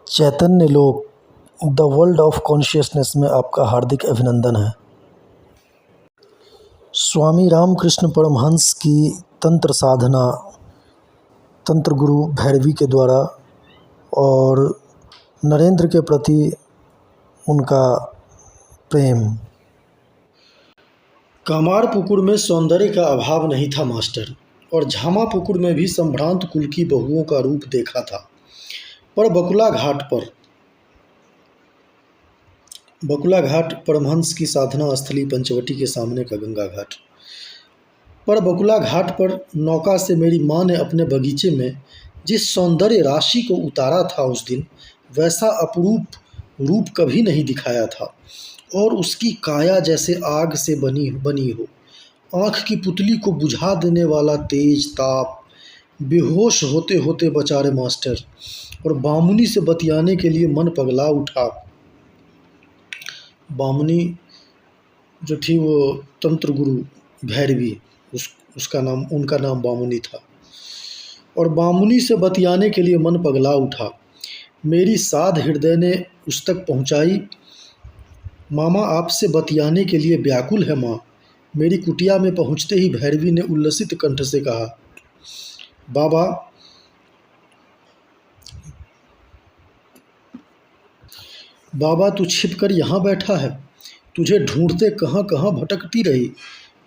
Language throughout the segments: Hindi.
चैतन्य लोक द वर्ल्ड ऑफ कॉन्शियसनेस में आपका हार्दिक अभिनंदन है। स्वामी रामकृष्ण परमहंस की तंत्र साधना तंत्र गुरु भैरवी के द्वारा और नरेंद्र के प्रति उनका प्रेम। कामारपुकुर में सौंदर्य का अभाव नहीं था मास्टर, और झामापुकुर में भी संभ्रांत कुल की बहुओं का रूप देखा था। पर बकुला घाट परमहंस की साधना स्थली पंचवटी के सामने का गंगा घाट। पर बकुला घाट पर नौका से मेरी माँ ने अपने बगीचे में जिस सौंदर्य राशि को उतारा था, उस दिन वैसा अपरूप रूप कभी नहीं दिखाया था। और उसकी काया जैसे आग से बनी हो, आँख की पुतली को बुझा देने वाला तेज ताप। बेहोश होते होते बचा रे मास्टर, और बामुनी से बतियाने के लिए मन पगला उठा। बामुनी जो थी वो तंत्र गुरु भैरवी, उनका नाम बामुनी था। और बामुनी से बतियाने के लिए मन पगला उठा। मेरी साध हृदय ने उस तक पहुंचाई। मामा आपसे बतियाने के लिए व्याकुल है माँ। मेरी कुटिया में पहुंचते ही भैरवी ने उल्लसित कंठ से कहा, बाबा तू छिपकर यहाँ बैठा है। तुझे ढूंढते कहाँ कहाँ भटकती रही,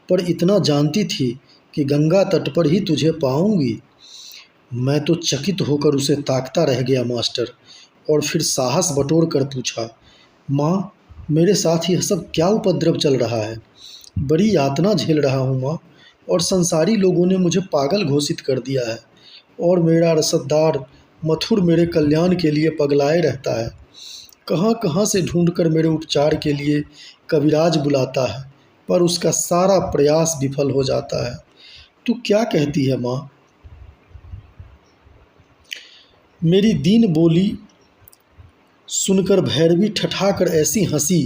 पर इतना जानती थी कि गंगा तट पर ही तुझे पाऊंगी। मैं तो चकित होकर उसे ताकता रह गया मास्टर, और फिर साहस बटोर कर पूछा, माँ मेरे साथ यह सब क्या उपद्रव चल रहा है? बड़ी यातना झेल रहा हूँ माँ, और संसारी लोगों ने मुझे पागल घोषित कर दिया है, और मेरा रसददार मथुर मेरे कल्याण के लिए पगलाए रहता है। कहाँ कहाँ से ढूंढकर मेरे उपचार के लिए कविराज बुलाता है, पर उसका सारा प्रयास विफल हो जाता है। तू क्या कहती है माँ? मेरी दीन बोली सुनकर भैरवी ठठाकर ऐसी हंसी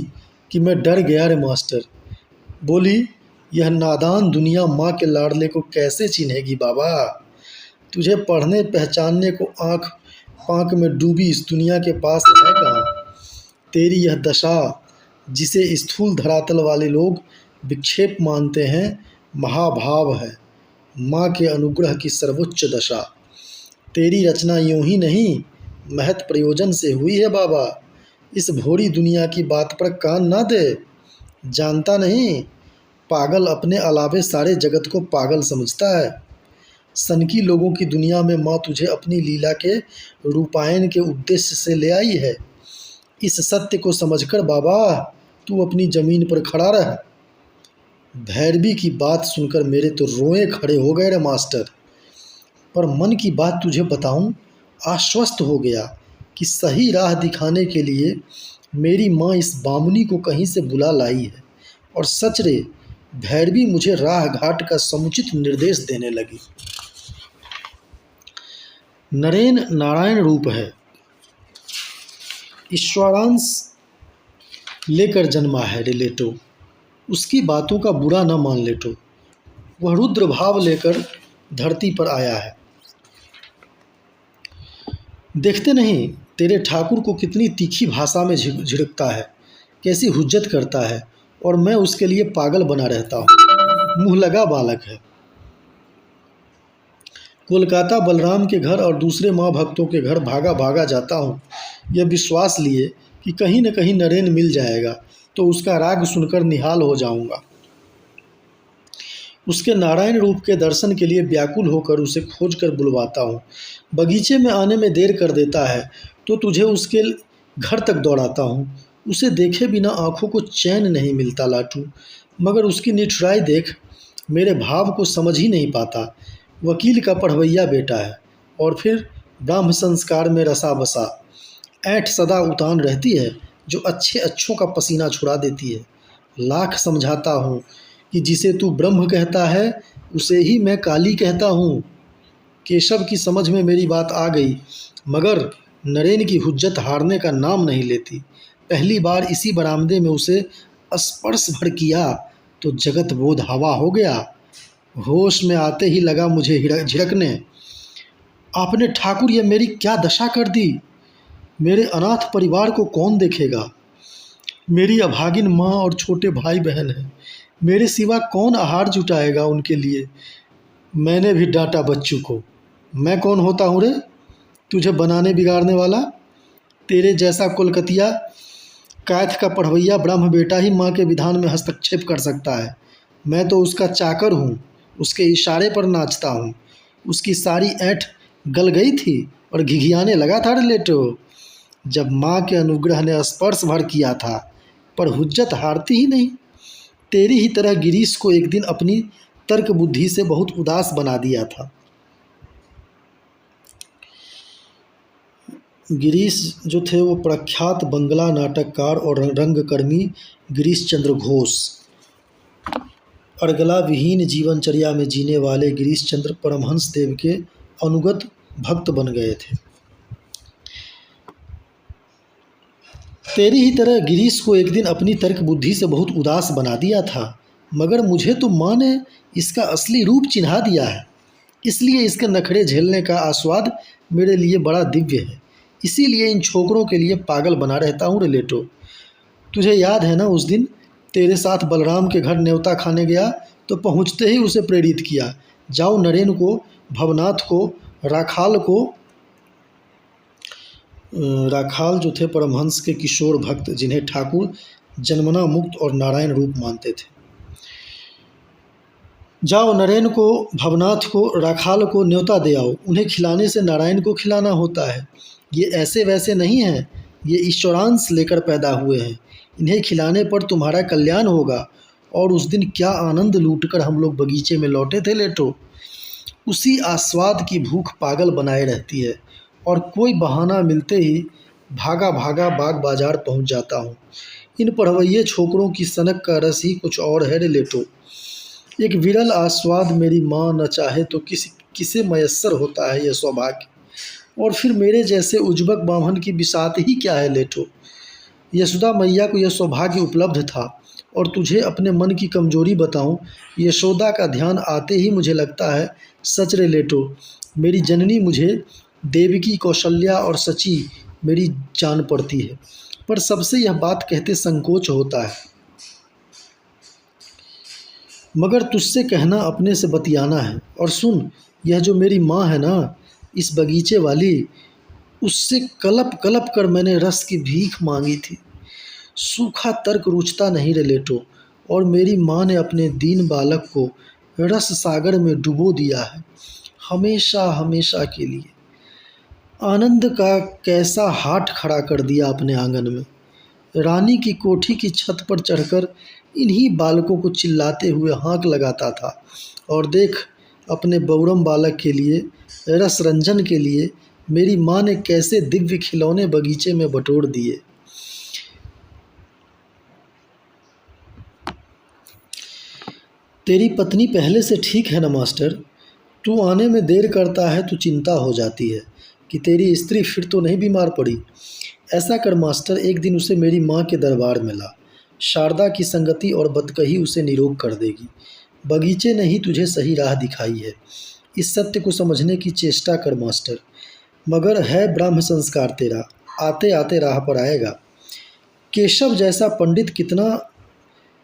कि मैं डर गया रे मास्टर। बोली, यह नादान दुनिया माँ के लाडले को कैसे चिन्हेगी बाबा? तुझे पढ़ने पहचानने को आँख पाँक में डूबी इस दुनिया के पास है कहाँ? तेरी यह दशा, जिसे स्थूल धरातल वाले लोग विक्षेप मानते हैं, महाभाव है, माँ के अनुग्रह की सर्वोच्च दशा। तेरी रचना यूं ही नहीं, महत प्रयोजन से हुई है बाबा। इस भोरी दुनिया की बात पर कान ना दे। जानता नहीं, पागल अपने अलावे सारे जगत को पागल समझता है। सनकी लोगों की दुनिया में माँ तुझे अपनी लीला के रूपायन के उद्देश्य से ले आई है। इस सत्य को समझकर बाबा तू अपनी जमीन पर खड़ा रह। भैरवी की बात सुनकर मेरे तो रोए खड़े हो गए रे मास्टर। पर मन की बात तुझे बताऊं, आश्वस्त हो गया कि सही राह दिखाने के लिए मेरी माँ इस बामुनी को कहीं से बुला लाई है। और सच रे, भैरवी मुझे राह घाट का समुचित निर्देश देने लगी। नरेन नारायण रूप है, ईश्वरांश लेकर जन्मा है रे लेटो। उसकी बातों का बुरा न मान लेटो। वह रुद्र भाव लेकर धरती पर आया है। देखते नहीं तेरे ठाकुर को कितनी तीखी भाषा में झिड़कता है, कैसी हुज्जत करता है, और मैं उसके लिए पागल बना रहता हूँ। मुँह लगा बालक है। कोलकाता बलराम के घर और दूसरे माँ भक्तों के घर भागा भागा जाता हूँ, यह विश्वास लिए कि कहीं न कहीं नरेन मिल जाएगा तो उसका राग सुनकर निहाल हो जाऊँगा। उसके नारायण रूप के दर्शन के लिए व्याकुल होकर उसे खोज कर बुलवाता हूँ। बगीचे में आने में देर कर देता है तो तुझे उसके घर तक दौड़ाता हूँ। उसे देखे बिना आँखों को चैन नहीं मिलता लाटू, मगर उसकी निठुराई देख मेरे भाव को समझ ही नहीं पाता। वकील का पढ़वैया बेटा है, और फिर ब्राह्म संस्कार में रसा बसा। ऐंठ सदा उतान रहती है जो अच्छे अच्छों का पसीना छुड़ा देती है। लाख समझाता हूँ कि जिसे तू ब्रह्म कहता है उसे ही मैं काली कहता हूँ। केशव की समझ में मेरी बात आ गई, मगर नरेन की हुज्जत हारने का नाम नहीं लेती। पहली बार इसी बरामदे में उसे स्पर्श भर किया तो जगत बोध हवा हो गया। होश में आते ही लगा मुझे झिड़कने। आपने ठाकुर ये मेरी क्या दशा कर दी? मेरे अनाथ परिवार को कौन देखेगा? मेरी अभागिन माँ और छोटे भाई बहन हैं। मेरे सिवा कौन आहार जुटाएगा उनके लिए? मैंने भी डांटा बच्चू को। मैं कौन होता हूँ रे तुझे बनाने बिगाड़ने वाला? तेरे जैसा कोलकातिया कैथ का पढ़वैया ब्रह्म बेटा ही माँ के विधान में हस्तक्षेप कर सकता है। मैं तो उसका चाकर हूँ, उसके इशारे पर नाचता हूँ। उसकी सारी ऐंठ गल गई थी और घिघियाने लगा था रिलेटो जब माँ के अनुग्रह ने स्पर्श भर किया था, पर हुज्जत हारती ही नहीं। तेरी ही तरह गिरीश को एक दिन अपनी तर्क बुद्धि से बहुत उदास बना दिया था। गिरीश जो थे वो प्रख्यात बंगला नाटककार और रंगकर्मी गिरीश चंद्र घोष। अर्गला विहीन जीवनचर्या में जीने वाले गिरीश चंद्र परमहंस देव के अनुगत भक्त बन गए थे। तेरी ही तरह गिरीश को एक दिन अपनी तर्क बुद्धि से बहुत उदास बना दिया था, मगर मुझे तो माँ ने इसका असली रूप चिन्हा दिया है, इसलिए इसके नखरे झेलने का आस्वाद मेरे लिए बड़ा दिव्य है। इसीलिए इन छोकरों के लिए पागल बना रहता हूँ रिलेटो। तुझे याद है ना उस दिन तेरे साथ बलराम के घर न्योता खाने गया तो पहुँचते ही उसे प्रेरित किया, जाओ नरेन को, भवनाथ को, राखाल जो थे परमहंस के किशोर भक्त जिन्हें ठाकुर जन्मना मुक्त और नारायण रूप मानते थे, जाओ नरेन को, भवनाथ को, राखाल को न्योता दे आओ। उन्हें खिलाने से नारायण को खिलाना होता है। ये ऐसे वैसे नहीं हैं, ये ईश्वरांश लेकर पैदा हुए हैं। इन्हें खिलाने पर तुम्हारा कल्याण होगा। और उस दिन क्या आनंद लूटकर हम लोग बगीचे में लौटे थे लेटो। उसी आस्वाद की भूख पागल बनाए रहती है और कोई बहाना मिलते ही भागा भागा बाग बाजार पहुंच जाता हूँ। इन पढ़वैये छोकरों की सनक का रस ही कुछ और है लेटो। एक विरल आस्वाद मेरी माँ न चाहे तो किसे मयस्सर होता है यह सौभाग्य। और फिर मेरे जैसे उज्बक बामन की बिसात ही क्या है लेटो। यशोदा मैया को यह सौभाग्य उपलब्ध था। और तुझे अपने मन की कमजोरी बताऊं, यशोदा का ध्यान आते ही मुझे लगता है सच रे लेटो, मेरी जननी मुझे देवकी, कौशल्या और सची मेरी जान पड़ती है। पर सबसे यह बात कहते संकोच होता है, मगर तुझसे कहना अपने से बतियाना है। और सुन, यह जो मेरी माँ है ना, इस बगीचे वाली, उससे कलप कलप कर मैंने रस की भीख मांगी थी। सूखा तर्क रुचता नहीं रे लेटो। और मेरी माँ ने अपने दीन बालक को रस सागर में डुबो दिया है, हमेशा हमेशा के लिए। आनंद का कैसा हाट खड़ा कर दिया अपने आंगन में। रानी की कोठी की छत पर चढ़कर इन्हीं बालकों को चिल्लाते हुए हाँक लगाता था। और देख, अपने बौरम बालक के लिए, रस रंजन के लिए मेरी माँ ने कैसे दिव्य खिलौने बगीचे में बटोर दिए। तेरी पत्नी पहले से ठीक है ना मास्टर? तू आने में देर करता है तो चिंता हो जाती है कि तेरी स्त्री फिर तो नहीं बीमार पड़ी। ऐसा कर मास्टर, एक दिन उसे मेरी माँ के दरबार में ला। शारदा की संगति और बतकही उसे निरोग कर देगी। बगीचे ने ही तुझे सही राह दिखाई है। इस सत्य को समझने की चेष्टा कर मास्टर। मगर है ब्राह्म संस्कार तेरा, आते आते राह पर आएगा। केशव जैसा पंडित कितना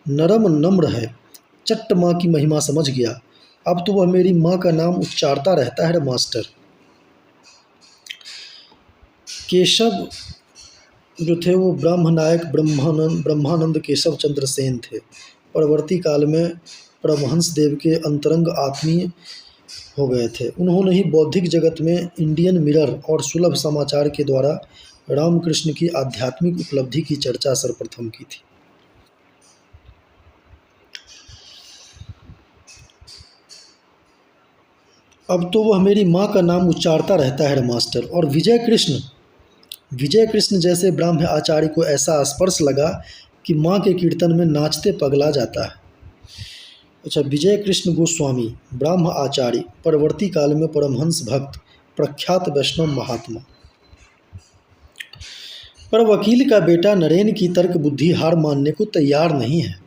नरम नम्र है, चट्ट माँ की महिमा समझ गया। अब तो वह मेरी माँ का नाम उच्चारता रहता है मास्टर। केशव जो थे वो ब्रह्मनायक ब्रह्मानंद केशव चंद्र सेन थे। परवर्ती काल में परमहंस देव के अंतरंग आत्मीय हो गए थे। उन्होंने ही बौद्धिक जगत में इंडियन मिरर और सुलभ समाचार के द्वारा रामकृष्ण की आध्यात्मिक उपलब्धि की चर्चा सर्वप्रथम की थी। अब तो वह मेरी माँ का नाम उच्चारता रहता है मास्टर। और विजय कृष्ण जैसे ब्राह्म आचार्य को ऐसा स्पर्श लगा कि माँ के कीर्तन में नाचते पगला जाता है। अच्छा, विजय कृष्ण गोस्वामी ब्राह्म आचार्य, परवर्ती काल में परमहंस भक्त, प्रख्यात वैष्णव महात्मा। पर वकील का बेटा नरेन की तर्क बुद्धि हार मानने को तैयार नहीं है।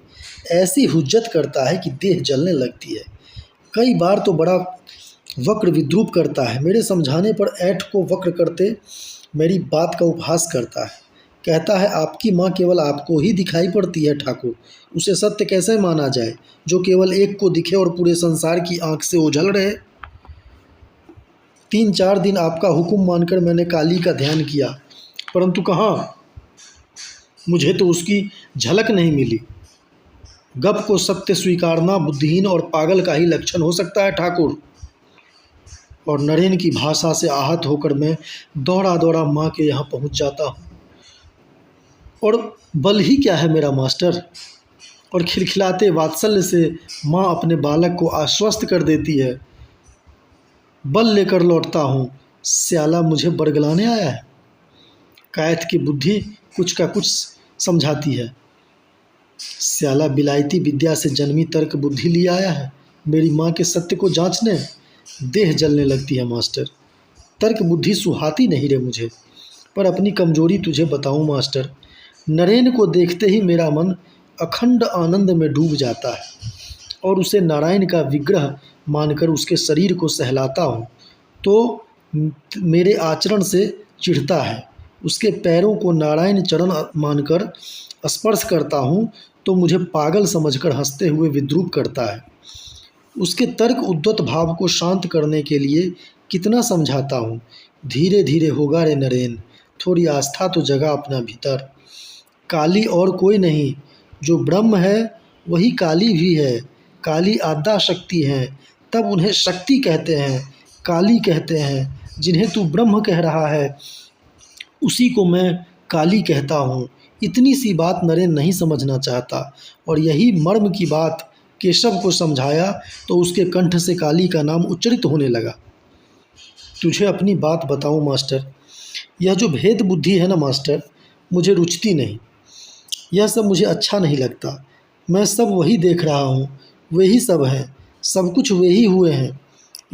ऐसी हुज्जत करता है कि देह जलने लगती है। कई बार तो बड़ा वक्र विद्रूप करता है। मेरे समझाने पर ऐठ को वक्र करते मेरी बात का उपहास करता है। कहता है आपकी माँ केवल आपको ही दिखाई पड़ती है ठाकुर, उसे सत्य कैसे माना जाए जो केवल एक को दिखे और पूरे संसार की आँख से ओझल रहे। 3-4 दिन आपका हुक्म मानकर मैंने काली का ध्यान किया, परंतु कहाँ, मुझे तो उसकी झलक नहीं मिली। गप को सत्य स्वीकारना बुद्धिहीन और पागल का ही लक्षण हो सकता है ठाकुर। और नरेन की भाषा से आहत होकर मैं दौड़ा दौड़ा माँ के यहाँ पहुँच जाता हूँ। और बल ही क्या है मेरा मास्टर। और खिलखिलाते वात्सल्य से माँ अपने बालक को आश्वस्त कर देती है। बल लेकर लौटता हूँ, स्याला मुझे बरगलाने आया है। कैथ की बुद्धि कुछ का कुछ समझाती है। स्याला बिलायती विद्या से जन्मी तर्क बुद्धि लिए आया है मेरी माँ के सत्य को जांचने। देह जलने लगती है मास्टर। तर्क बुद्धि सुहाती नहीं रे मुझे। पर अपनी कमजोरी तुझे बताऊं मास्टर, नरेन को देखते ही मेरा मन अखंड आनंद में डूब जाता है और उसे नारायण का विग्रह मानकर उसके शरीर को सहलाता हूँ तो मेरे आचरण से चिढ़ता है। उसके पैरों को नारायण चरण मानकर स्पर्श करता हूँ तो मुझे पागल समझकर हंसते हुए विद्रूप करता है। उसके तर्क उद्यत भाव को शांत करने के लिए कितना समझाता हूँ। धीरे धीरे होगा रे नरेन, थोड़ी आस्था तो जगा अपना भीतर। काली और कोई नहीं, जो ब्रह्म है वही काली भी है। काली आद्या शक्ति है, तब उन्हें शक्ति कहते हैं, काली कहते हैं। जिन्हें तू ब्रह्म कह रहा है उसी को मैं काली कहता हूँ। इतनी सी बात नरेन नहीं समझना चाहता और यही मर्म की बात केशव को समझाया तो उसके कंठ से काली का नाम उच्चरित होने लगा। तुझे अपनी बात बताऊं मास्टर, यह जो भेद बुद्धि है ना मास्टर, मुझे रुचती नहीं। यह सब मुझे अच्छा नहीं लगता। मैं सब वही देख रहा हूँ, वही सब है, सब कुछ वे ही हुए हैं।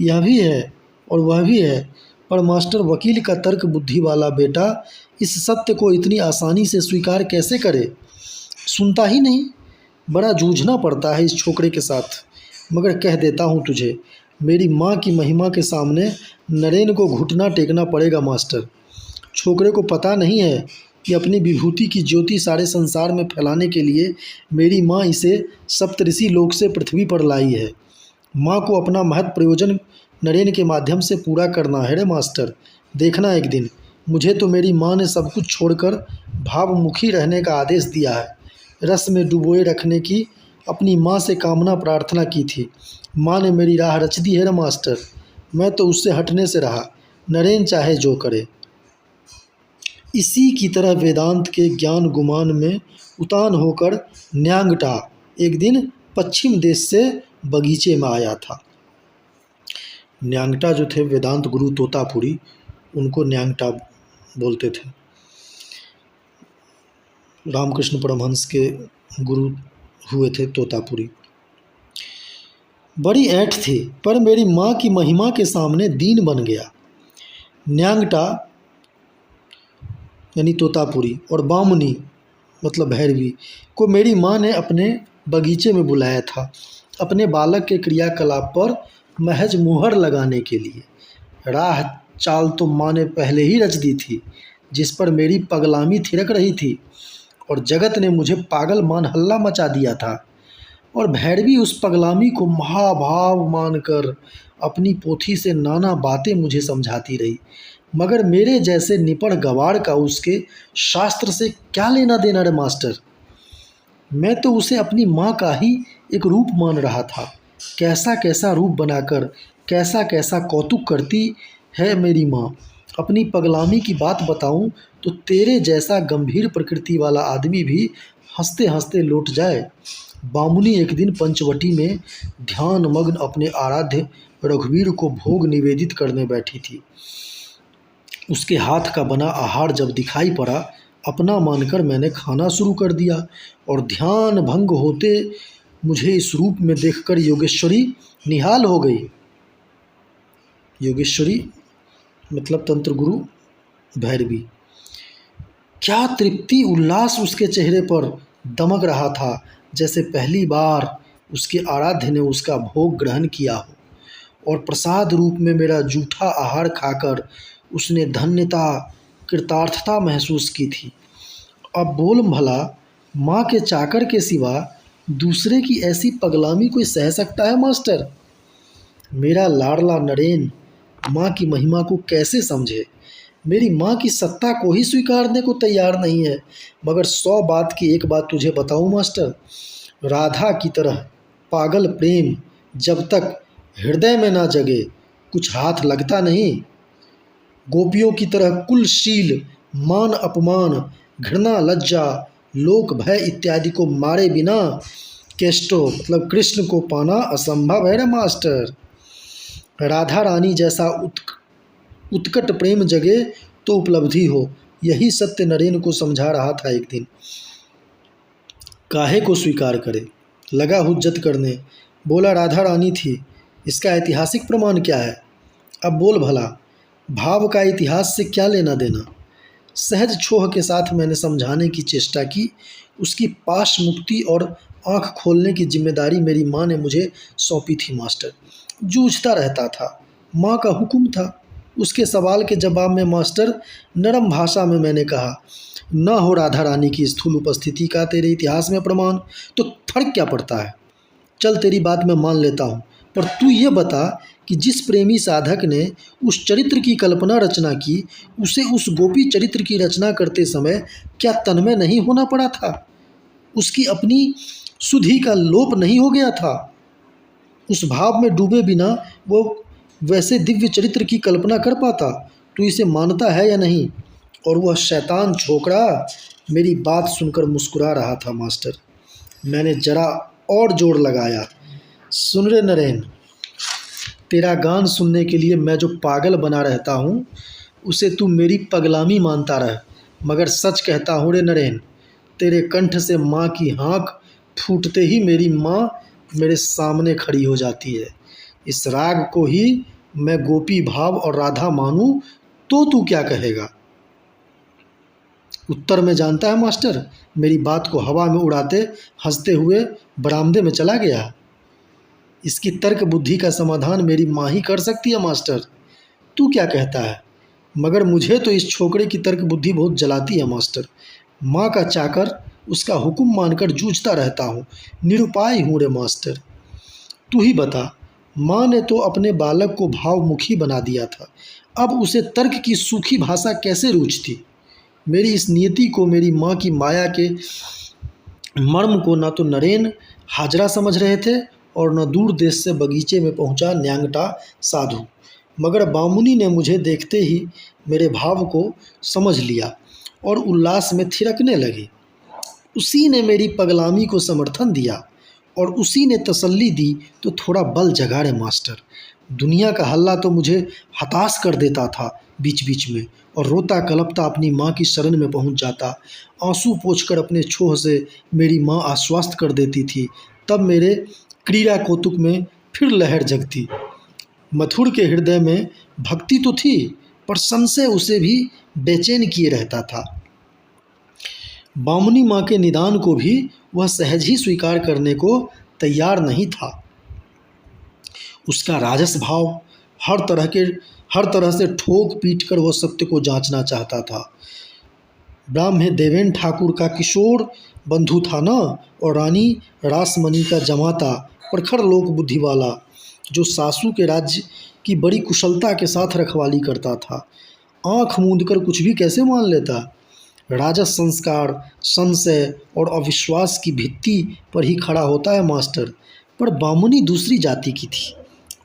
यह भी है और वह भी है, पर मास्टर वकील का तर्क बुद्धि वाला बेटा इस सत्य को इतनी आसानी से स्वीकार कैसे करे। सुनता ही नहीं। बड़ा जूझना पड़ता है इस छोकरे के साथ। मगर कह देता हूँ तुझे, मेरी माँ की महिमा के सामने नरेन को घुटना टेकना पड़ेगा मास्टर। छोकरे को पता नहीं है कि अपनी विभूति की ज्योति सारे संसार में फैलाने के लिए मेरी माँ इसे सप्तऋषि लोक से पृथ्वी पर लाई है। माँ को अपना महत् प्रयोजन नरेन के माध्यम से पूरा करना है रे मास्टर। देखना एक दिन, मुझे तो मेरी माँ ने सब कुछ छोड़कर भावमुखी रहने का आदेश दिया है। रस में डुबोए रखने की अपनी माँ से कामना प्रार्थना की थी। माँ ने मेरी राह रच दी है रे मास्टर। मैं तो उससे हटने से रहा, नरेन चाहे जो करे। इसी की तरह वेदांत के ज्ञान गुमान में उतान होकर न्यांगटा एक दिन पश्चिम देश से बगीचे में आया था। न्यांगटा जो थे वेदांत गुरु तोतापुरी, उनको न्यांगटा बोलते थे। रामकृष्ण परमहंस के गुरु हुए थे तोतापुरी। बड़ी ऐंठ थी, पर मेरी माँ की महिमा के सामने दीन बन गया। न्यांगटा यानी तोतापुरी और बामुनी मतलब भैरवी को मेरी माँ ने अपने बगीचे में बुलाया था, अपने बालक के क्रियाकलाप पर महज मुहर लगाने के लिए। राह चाल तो माँ ने पहले ही रच दी थी, जिस पर मेरी पगलामी थिरक रही थी और जगत ने मुझे पागल मान हल्ला मचा दिया था। और भैरवी उस पगलामी को महाभाव मानकर अपनी पोथी से नाना बातें मुझे समझाती रही। मगर मेरे जैसे निपढ़ गवार का उसके शास्त्र से क्या लेना देना रे मास्टर। मैं तो उसे अपनी माँ का ही एक रूप मान रहा था। कैसा कैसा रूप बनाकर कैसा कैसा कौतुक करती है मेरी माँ। अपनी पगलामी की बात बताऊं तो तेरे जैसा गंभीर प्रकृति वाला आदमी भी हंसते हंसते लौट जाए। बामुनी एक दिन पंचवटी में ध्यान मग्न अपने आराध्य रघुवीर को भोग निवेदित करने बैठी थी। उसके हाथ का बना आहार जब दिखाई पड़ा, अपना मानकर मैंने खाना शुरू कर दिया और ध्यान भंग होते मुझे इस रूप में देखकर योगेश्वरी निहाल हो गई। योगेश्वरी मतलब तंत्र गुरु भैरवी। क्या तृप्ति उल्लास उसके चेहरे पर दमक रहा था, जैसे पहली बार उसके आराध्य ने उसका भोग ग्रहण किया हो और प्रसाद रूप में मेरा जूठा आहार खाकर उसने धन्यता कृतार्थता महसूस की थी। अब बोल भला, माँ के चाकर के सिवा दूसरे की ऐसी पगलामी कोई सह सकता है मास्टर? मेरा लाडला नरेन माँ की महिमा को कैसे समझे? मेरी माँ की सत्ता को ही स्वीकारने को तैयार नहीं है। मगर 100 बात की एक बात तुझे बताऊँ मास्टर, राधा की तरह पागल प्रेम जब तक हृदय में ना जगे कुछ हाथ लगता नहीं। गोपियों की तरह कुलशील, मान अपमान, घृणा, लज्जा, लोक भय इत्यादि को मारे बिना केष्टो मतलब कृष्ण को पाना असंभव है रे मास्टर। राधा रानी जैसा उत्कट प्रेम जगे तो उपलब्धि हो, यही सत्य नरेन को समझा रहा था एक दिन। काहे को स्वीकार करे, लगा हुज्जत करने। बोला राधा रानी थी, इसका ऐतिहासिक प्रमाण क्या है? अब बोल भला, भाव का इतिहास से क्या लेना देना? सहज छोह के साथ मैंने समझाने की चेष्टा की। उसकी पाश मुक्ति और आंख खोलने की जिम्मेदारी मेरी माँ ने मुझे सौंपी थी मास्टर। जूझता रहता था, माँ का हुक्म था। उसके सवाल के जवाब में मास्टर नरम भाषा में मैंने कहा, न हो राधा रानी की स्थूल उपस्थिति का तेरे इतिहास में प्रमाण तो फर्क क्या पड़ता है? चल तेरी बात मैं मान लेता हूँ, पर तू ये बता कि जिस प्रेमी साधक ने उस चरित्र की कल्पना रचना की, उसे उस गोपी चरित्र की रचना करते समय क्या तन्मय नहीं होना पड़ा था? उसकी अपनी सुधि का लोप नहीं हो गया था? उस भाव में डूबे बिना वो वैसे दिव्य चरित्र की कल्पना कर पाता? तू इसे मानता है या नहीं? और वह शैतान छोकरा मेरी बात सुनकर मुस्कुरा रहा था मास्टर। मैंने जरा और जोर लगाया, सुन रे नरेन, तेरा गान सुनने के लिए मैं जो पागल बना रहता हूँ उसे तू मेरी पगलामी मानता रह, मगर सच कहता हूँ रे नरेन, तेरे कंठ से माँ की हाँक फूटते ही मेरी माँ मेरे सामने खड़ी हो जाती है। इस राग को ही मैं गोपी भाव और राधा मानूं तो तू क्या कहेगा? उत्तर में जानता है मास्टर, मेरी बात को हवा में उड़ाते हंसते हुए बरामदे में चला गया। इसकी तर्क बुद्धि का समाधान मेरी माँ ही कर सकती है मास्टर, तू क्या कहता है? मगर मुझे तो इस छोकरे की तर्क बुद्धि बहुत जलाती है मास्टर। माँ का चाकर उसका हुक्म मानकर जूझता रहता हूँ, निरुपाय हूँ रे मास्टर। तू ही बता, माँ ने तो अपने बालक को भावमुखी बना दिया था, अब उसे तर्क की सूखी भाषा कैसे रूझती? मेरी इस नियति को, मेरी माँ की माया के मर्म को न तो नरेन हाजरा समझ रहे थे और न दूर देश से बगीचे में पहुंचा न्यांगटा साधु। मगर बामुनी ने मुझे देखते ही मेरे भाव को समझ लिया और उल्लास में थिरकने लगे। उसी ने मेरी पगलामी को समर्थन दिया और उसी ने तसल्ली दी तो थोड़ा बल जगा रे मास्टर। दुनिया का हल्ला तो मुझे हताश कर देता था बीच बीच में, और रोता कलपता अपनी माँ की शरण में पहुँच जाता। आंसू पोंछकर अपने छोह से मेरी माँ आश्वस्त कर देती थी। तब मेरे क्रीड़ा कौतुक में फिर लहर जगती। मथुर के हृदय में भक्ति तो थी, पर संशय उसे भी बेचैन किए रहता था। बामुनी माँ के निदान को भी वह सहज ही स्वीकार करने को तैयार नहीं था। उसका राजस भाव हर तरह से ठोक पीट कर वह सत्य को जांचना चाहता था। ब्राह्मण देवेन ठाकुर का किशोर बंधु था ना, और रानी रासमणी का जमाता, प्रखर लोक बुद्धि वाला, जो सासू के राज्य की बड़ी कुशलता के साथ रखवाली करता था। आँख मूंद कर कुछ भी कैसे मान लेता? राजस संस्कार, संशय और अविश्वास की भित्ति पर ही खड़ा होता है मास्टर। पर बामुनी दूसरी जाति की थी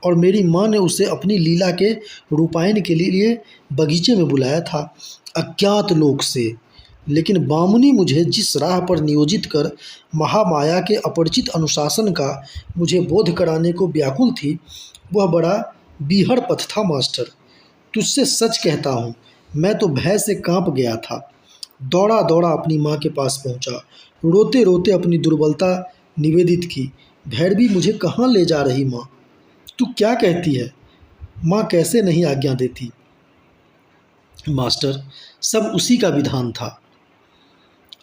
और मेरी माँ ने उसे अपनी लीला के रूपायन के लिए बगीचे में बुलाया था, अज्ञात लोक से। लेकिन बामुनी मुझे जिस राह पर नियोजित कर महामाया के अपरिचित अनुशासन का मुझे बोध कराने को व्याकुल थी, वह बड़ा बीहड़ पथ था मास्टर। तुझसे सच कहता हूँ, मैं तो भय से कांप गया था। दौड़ा दौड़ा अपनी माँ के पास पहुँचा, रोते रोते अपनी दुर्बलता निवेदित की। भैरवी, मुझे कहाँ ले जा रही माँ? तू क्या कहती है? माँ कैसे नहीं आज्ञा देती? मास्टर, सब उसी का विधान था।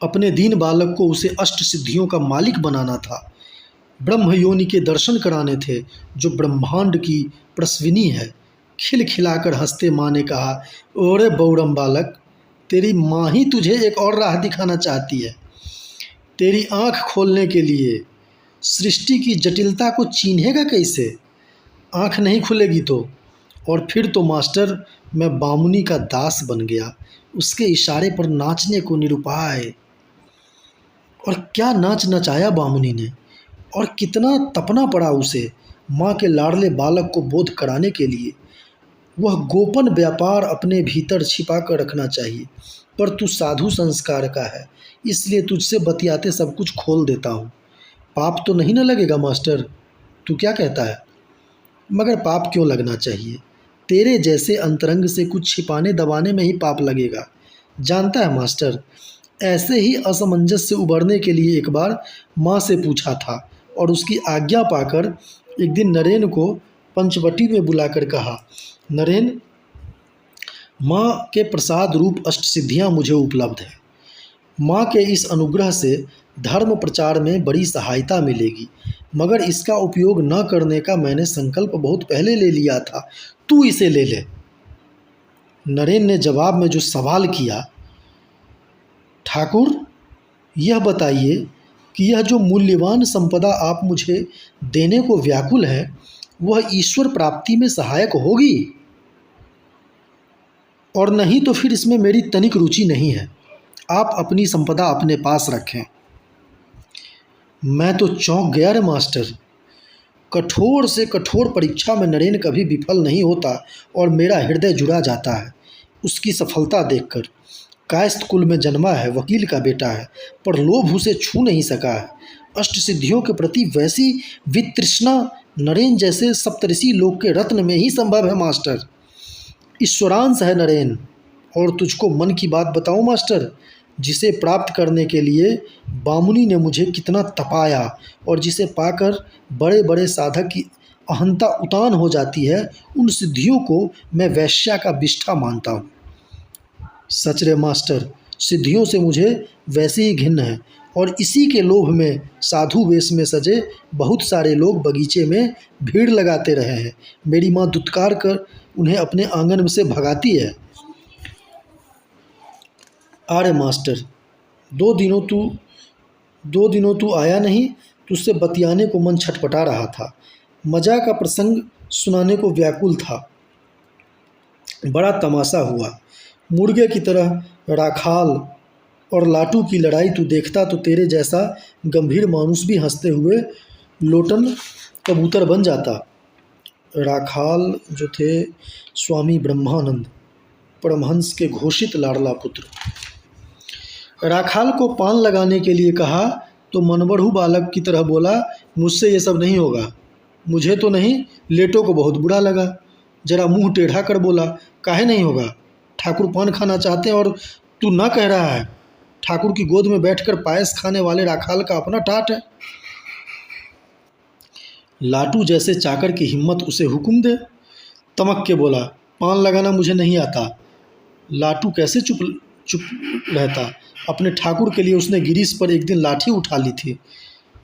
अपने दीन बालक को उसे अष्ट सिद्धियों का मालिक बनाना था। ब्रह्म योनि के दर्शन कराने थे, जो ब्रह्मांड की प्रसविनी है। खिलखिलाकर हंसते माँ ने कहा, ओरे बौरम बालक, तेरी माँ ही तुझे एक और राह दिखाना चाहती है, तेरी आँख खोलने के लिए। सृष्टि की जटिलता को चिन्हेगा कैसे, आँख नहीं खुलेगी तो। और फिर तो मास्टर मैं बामुनी का दास बन गया, उसके इशारे पर नाचने को निरुपाय। और क्या नाच नचाया बामुनी ने, और कितना तपना पड़ा उसे माँ के लाडले बालक को बोध कराने के लिए। वह गोपन व्यापार अपने भीतर छिपा कर रखना चाहिए, पर तू साधु संस्कार का है, इसलिए तुझसे बतियाते सब कुछ खोल देता हूँ। पाप तो नहीं न लगेगा मास्टर, तू क्या कहता है? मगर पाप क्यों लगना चाहिए, तेरे जैसे अंतरंग से कुछ छिपाने दबाने में ही पाप लगेगा। जानता है मास्टर, ऐसे ही असमंजस से उबरने के लिए एक बार माँ से पूछा था, और उसकी आज्ञा पाकर एक दिन नरेन को पंचवटी में बुलाकर कहा, नरेन, माँ के प्रसाद रूप अष्ट सिद्धियाँ मुझे उपलब्ध है। माँ के इस अनुग्रह से धर्म प्रचार में बड़ी सहायता मिलेगी, मगर इसका उपयोग न करने का मैंने संकल्प बहुत पहले ले लिया था, तू इसे ले ले। नरेन ने जवाब में जो सवाल किया, ठाकुर यह बताइए कि यह जो मूल्यवान संपदा आप मुझे देने को व्याकुल है, वह ईश्वर प्राप्ति में सहायक होगी? और नहीं तो फिर इसमें मेरी तनिक रुचि नहीं है, आप अपनी संपदा अपने पास रखें। मैं तो चौंक गया रे मास्टर। कठोर से कठोर परीक्षा में नरेन कभी विफल नहीं होता और मेरा हृदय जुड़ा जाता है उसकी सफलता देखकर। कायस्थ कुल में जन्मा है, वकील का बेटा है, पर लोभ उसे छू नहीं सका है। अष्ट सिद्धियों के प्रति वैसी वितृष्णा नरेन जैसे सप्तऋषि लोक के रत्न में ही संभव है मास्टर। ईश्वरांश है नरेन। और तुझको मन की बात बताऊं मास्टर, जिसे प्राप्त करने के लिए बामुनी ने मुझे कितना तपाया, और जिसे पाकर बड़े बड़े साधक की अहंता उतान हो जाती है, उन सिद्धियों को मैं वैश्या का विष्ठा मानता हूँ। सच रे मास्टर, सिद्धियों से मुझे वैसे ही घिन्न है, और इसी के लोभ में साधु वेश में सजे बहुत सारे लोग बगीचे में भीड़ लगाते रहे हैं। मेरी माँ दुत्कार कर उन्हें अपने आंगन से भगाती है। अरे मास्टर, दो दिनों तू आया नहीं, तुझसे बतियाने को मन छटपटा रहा था, मजा का प्रसंग सुनाने को व्याकुल था। बड़ा तमाशा हुआ। मुर्गे की तरह राखाल और लाटू की लड़ाई तू देखता तो तेरे जैसा गंभीर मानुस भी हंसते हुए लोटन कबूतर बन जाता। राखाल जो थे स्वामी ब्रह्मानंद परमहंस के घोषित लाडला पुत्र। राखाल को पान लगाने के लिए कहा तो मनबढ़ू बालक की तरह बोला, मुझसे ये सब नहीं होगा। मुझे तो नहीं, लेटो को बहुत बुरा लगा। जरा मुंह टेढ़ा कर बोला, काहे नहीं होगा, ठाकुर पान खाना चाहते हैं और तू ना कह रहा है। ठाकुर की गोद में बैठकर पायस खाने वाले राखाल का अपना टाट है। लाटू जैसे चाकर की हिम्मत उसे हुक्म दे। तमक के बोला, पान लगाना मुझे नहीं आता। लाटू कैसे चुप रहता। अपने ठाकुर के लिए उसने गिरीश पर एक दिन लाठी उठा ली थी।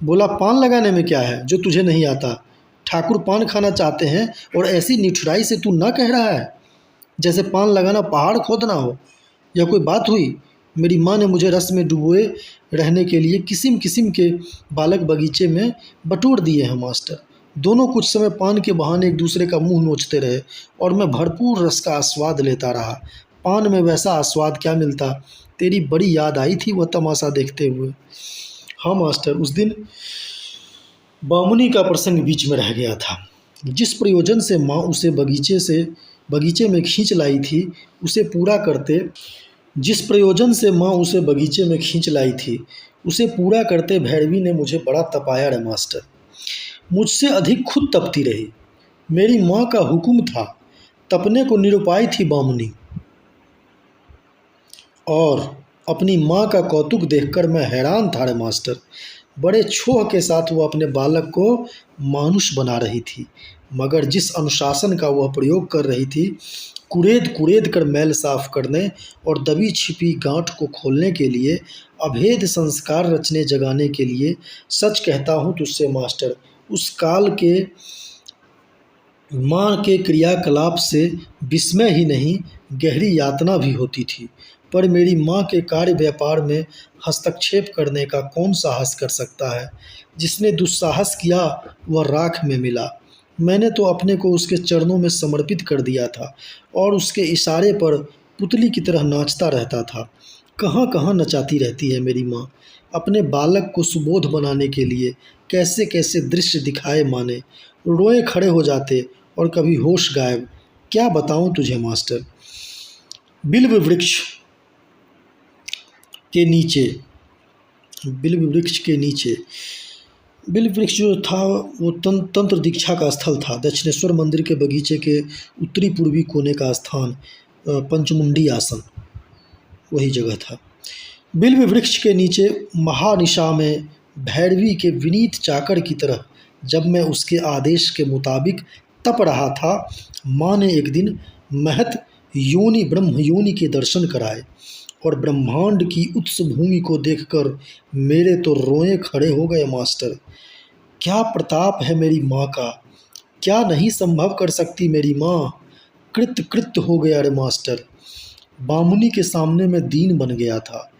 बोला, पान लगाने में क्या है जो तुझे नहीं आता। ठाकुर पान खाना चाहते हैं और ऐसी निठुराई से तू ना कह रहा है जैसे पान लगाना पहाड़ खोदना हो। यह कोई बात हुई? मेरी माँ ने मुझे रस में डुबोए रहने के लिए किस्म किस्म के बालक बगीचे में बटोर दिए हैं मास्टर। दोनों कुछ समय पान के बहाने एक दूसरे का मुंह नोचते रहे और मैं भरपूर रस का आस्वाद लेता रहा। पान में वैसा आस्वाद क्या मिलता। तेरी बड़ी याद आई थी वह तमाशा देखते हुए। हाँ मास्टर, उस दिन बामुनी का प्रसंग बीच में रह गया था। जिस प्रयोजन से माँ उसे बगीचे में खींच लाई थी उसे पूरा करते भैरवी ने मुझे बड़ा तपाया रे मास्टर। मुझसे अधिक खुद तपती रही। मेरी माँ का हुक्म था, तपने को निरुपाय थी बामुनी। और अपनी माँ का कौतुक देखकर मैं हैरान था रे मास्टर। बड़े छोह के साथ वो अपने बालक को मानुष बना रही थी, मगर जिस अनुशासन का वह प्रयोग कर रही थी, कुरेद कुरेद कर मैल साफ करने और दबी छिपी गांठ को खोलने के लिए, अभेद संस्कार रचने जगाने के लिए, सच कहता हूँ तुझसे मास्टर, उस काल के माँ के क्रियाकलाप से विस्मय ही नहीं गहरी यातना भी होती थी। पर मेरी माँ के कार्य व्यापार में हस्तक्षेप करने का कौन साहस कर सकता है। जिसने दुस्साहस किया वह राख में मिला। मैंने तो अपने को उसके चरणों में समर्पित कर दिया था और उसके इशारे पर पुतली की तरह नाचता रहता था। कहाँ कहाँ नचाती रहती है मेरी माँ। अपने बालक को सुबोध बनाने के लिए कैसे कैसे दृश्य दिखाए माने। रोए खड़े हो जाते और कभी होश गायब। क्या बताऊं तुझे मास्टर। बिल्व वृक्ष के नीचे बिल्व वृक्ष के नीचे बिल्व वृक्ष जो था वो तंत्र दीक्षा का स्थल था। दक्षिणेश्वर मंदिर के बगीचे के उत्तरी पूर्वी कोने का स्थान पंचमुंडी आसन वही जगह था। बिल्व वृक्ष के नीचे महानिशा में भैरवी के विनीत चाकर की तरह जब मैं उसके आदेश के मुताबिक तप रहा था, माँ ने एक दिन महत योनि ब्रह्म योनि के दर्शन कराए और ब्रह्मांड की उच्च भूमि को देखकर मेरे तो रोए खड़े हो गए मास्टर। क्या प्रताप है मेरी माँ का। क्या नहीं संभव कर सकती मेरी माँ। कृत्य कृत्य हो गया रे मास्टर। बामुनी के सामने मैं दीन बन गया था।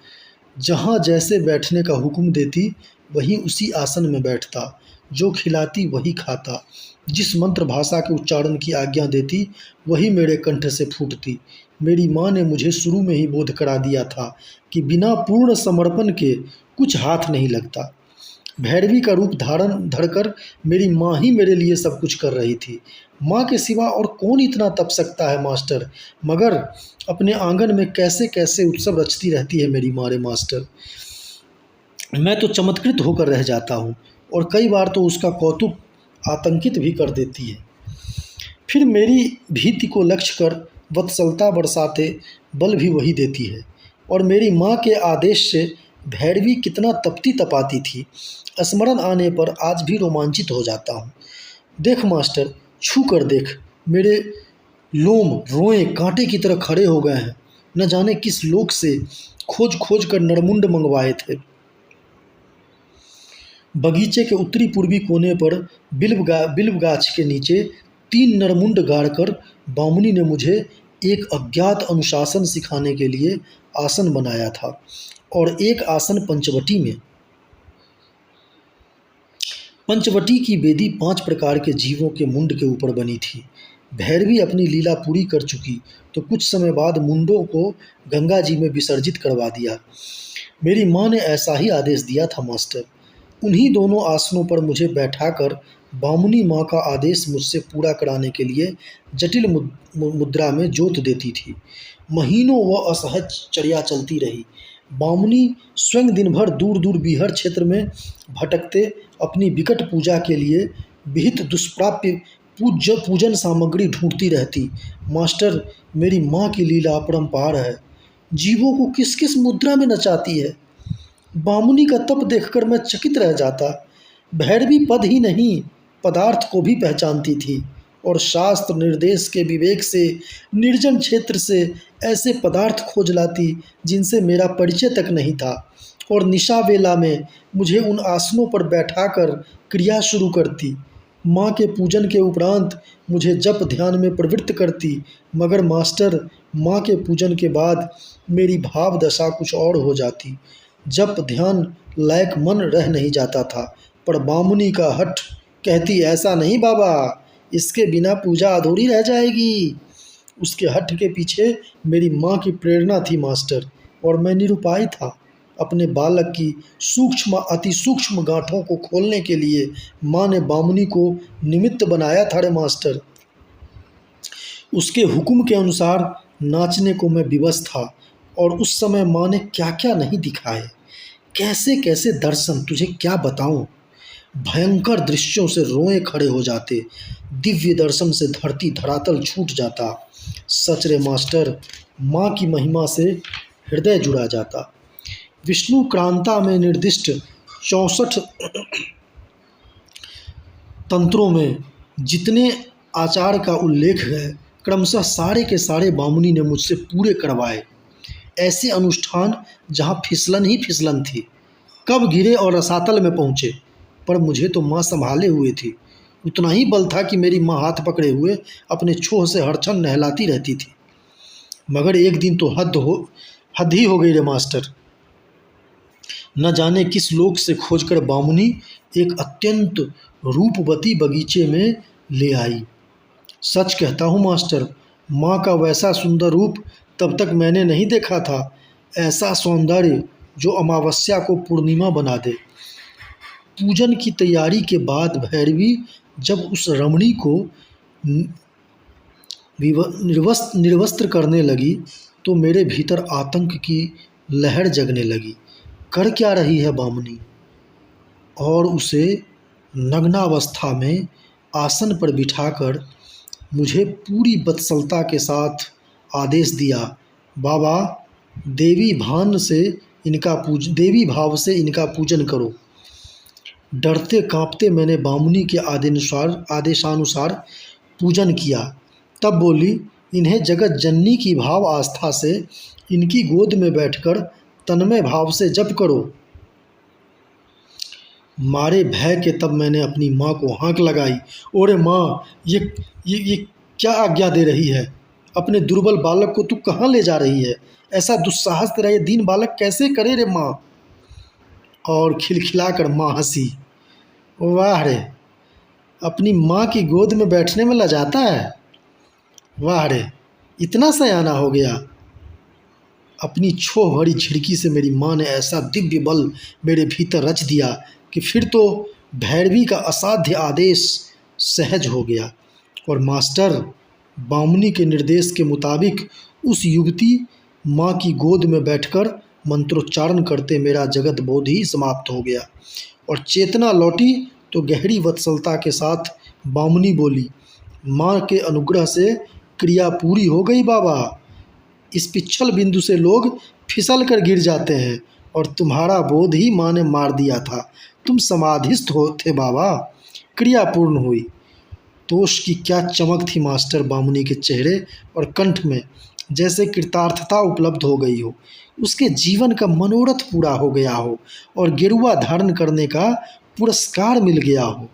जहाँ जैसे बैठने का हुक्म देती वहीं उसी आसन में बैठता। जो खिलाती वही खाता। जिस मंत्र भाषा के उच्चारण की आज्ञा देती वही मेरे कंठ से फूटती। मेरी माँ ने मुझे शुरू में ही बोध करा दिया था कि बिना पूर्ण समर्पण के कुछ हाथ नहीं लगता। भैरवी का रूप धारण धरकर मेरी माँ ही मेरे लिए सब कुछ कर रही थी। माँ के सिवा और कौन इतना तप सकता है मास्टर। मगर अपने आंगन में कैसे कैसे उत्सव रचती रहती है मेरी माँ रे मास्टर। मैं तो चमत्कृत होकर रह जाता हूँ और कई बार तो उसका कौतुक आतंकित भी कर देती है। फिर मेरी भीति को लक्ष्य कर वत्सलता बरसाते बल भी वही देती है। और मेरी माँ के आदेश से भैरवी कितना तपती तपाती थी, स्मरण आने पर आज भी रोमांचित हो जाता हूँ। देख मास्टर, छू कर देख, मेरे लोम रोए कांटे की तरह खड़े हो गए हैं। न जाने किस लोक से खोज खोज कर नरमुंड मंगवाए थे। बगीचे के उत्तरी पूर्वी कोने पर बिल्व गाछ के नीचे 3 नरमुंड गाड़कर बामुनी ने मुझे एक अज्ञात अनुशासन सिखाने के लिए आसन बनाया था और एक आसन पंचवटी में। पंचवटी की वेदी 5 प्रकार के जीवों के मुंड के ऊपर बनी थी। भैरवी अपनी लीला पूरी कर चुकी तो कुछ समय बाद मुंडों को गंगा जी में विसर्जित करवा दिया। मेरी माँ ने ऐसा ही आदेश दिया था मास्टर। उन्हीं दोनों आसनों पर मुझे बैठाकर बामुनी माँ का आदेश मुझसे पूरा कराने के लिए जटिल मुद्रा में जोत देती थी। महीनों वह असहज चर्या चलती रही। बामुनी स्वयं दिन भर दूर दूर बीहर क्षेत्र में भटकते अपनी विकट पूजा के लिए विहित दुष्प्राप्य पूजन सामग्री ढूंढती रहती। मास्टर, मेरी माँ की लीला अपरंपार है। जीवों को किस किस मुद्रा में नचाती है। बामुनी का तप देखकर मैं चकित रह जाता। भैरवी पद ही नहीं पदार्थ को भी पहचानती थी और शास्त्र निर्देश के विवेक से निर्जन क्षेत्र से ऐसे पदार्थ खोज लाती जिनसे मेरा परिचय तक नहीं था और निशा वेला में मुझे उन आसनों पर बैठाकर क्रिया शुरू करती। माँ के पूजन के उपरांत मुझे जप ध्यान में प्रवृत्त करती। मगर मास्टर, माँ के पूजन के बाद मेरी भाव दशा कुछ और हो जाती। जप ध्यान लायक मन रह नहीं जाता था। पर बामुनी का हठ कहती, ऐसा नहीं बाबा, इसके बिना पूजा अधूरी रह जाएगी। उसके हठ के पीछे मेरी माँ की प्रेरणा थी मास्टर, और मैं निरुपाय था। अपने बालक की सूक्ष्म अति सूक्ष्म गांठों को खोलने के लिए माँ ने बामुनी को निमित्त बनाया था रे मास्टर। उसके हुक्म के अनुसार नाचने को मैं विवश था और उस समय माँ ने क्या क्या नहीं दिखाए, कैसे कैसे दर्शन तुझे क्या बताऊं। भयंकर दृश्यों से रोए खड़े हो जाते। दिव्य दर्शन से धरती धरातल छूट जाता। सच रे मास्टर, माँ की महिमा से हृदय जुड़ा जाता। विष्णु क्रांता में निर्दिष्ट 64 तंत्रों में जितने आचार का उल्लेख है, क्रमशः सारे के सारे बामुनी ने मुझसे पूरे करवाए। ऐसे अनुष्ठान जहाँ फिसलन ही फिसलन थी। कब गिरे और रसातल में पहुँचे, पर मुझे तो माँ संभाले हुए थी। उतना ही बल था कि मेरी माँ हाथ पकड़े हुए अपने छोह से हरछन नहलाती रहती थी। मगर एक दिन तो हद ही हो गई रे मास्टर। न जाने किस लोक से खोजकर बामुनी एक अत्यंत रूपवती बगीचे में ले आई। सच कहता हूँ मास्टर, माँ का वैसा सुंदर रूप तब तक मैंने नहीं देखा था। ऐसा सौंदर्य जो अमावस्या को पूर्णिमा बना दे। पूजन की तैयारी के बाद भैरवी जब उस रमणी को निर्वस्त्र करने लगी तो मेरे भीतर आतंक की लहर जगने लगी। कर क्या रही है बामुनी? और उसे नग्नावस्था में आसन पर बिठाकर मुझे पूरी बत्सलता के साथ आदेश दिया, बाबा, देवी भाव से इनका पूजन करो। डरते कांपते मैंने बामुनी के आदेशानुसार पूजन किया। तब बोली, इन्हें जगत जननी की भाव आस्था से इनकी गोद में बैठकर तन्मय भाव से जप करो। मारे भय के तब मैंने अपनी माँ को हाँक लगाई, ओरे माँ, ये क्या आज्ञा दे रही है? अपने दुर्बल बालक को तू कहाँ ले जा रही है? ऐसा दुस्साहस तेरा ये दीन बालक कैसे करे रे माँ? और खिलखिलाकर माँ हंसी। वाह रे, अपनी माँ की गोद में बैठने में लजाता है। वाह रे, इतना सयाना हो गया। अपनी छोह भरी झिड़की से मेरी माँ ने ऐसा दिव्य बल मेरे भीतर रच दिया कि फिर तो भैरवी का असाध्य आदेश सहज हो गया। और मास्टर, बामुनी के निर्देश के मुताबिक उस युवती माँ की गोद में बैठकर मंत्रोच्चारण करते मेरा जगत बोध ही समाप्त हो गया और चेतना लौटी तो गहरी वत्सलता के साथ बामुनी बोली, माँ के अनुग्रह से क्रिया पूरी हो गई बाबा। इस पिच्छल बिंदु से लोग फिसल कर गिर जाते हैं और तुम्हारा बोध ही माँ ने मार दिया था। तुम समाधिस्थ हो थे बाबा। क्रिया पूर्ण हुई। तोष की क्या चमक थी मास्टर बामुनी के चेहरे और कंठ में, जैसे कृतार्थता उपलब्ध हो गई हो, उसके जीवन का मनोरथ पूरा हो गया हो और गेरुआ धारण करने का पुरस्कार मिल गया हो।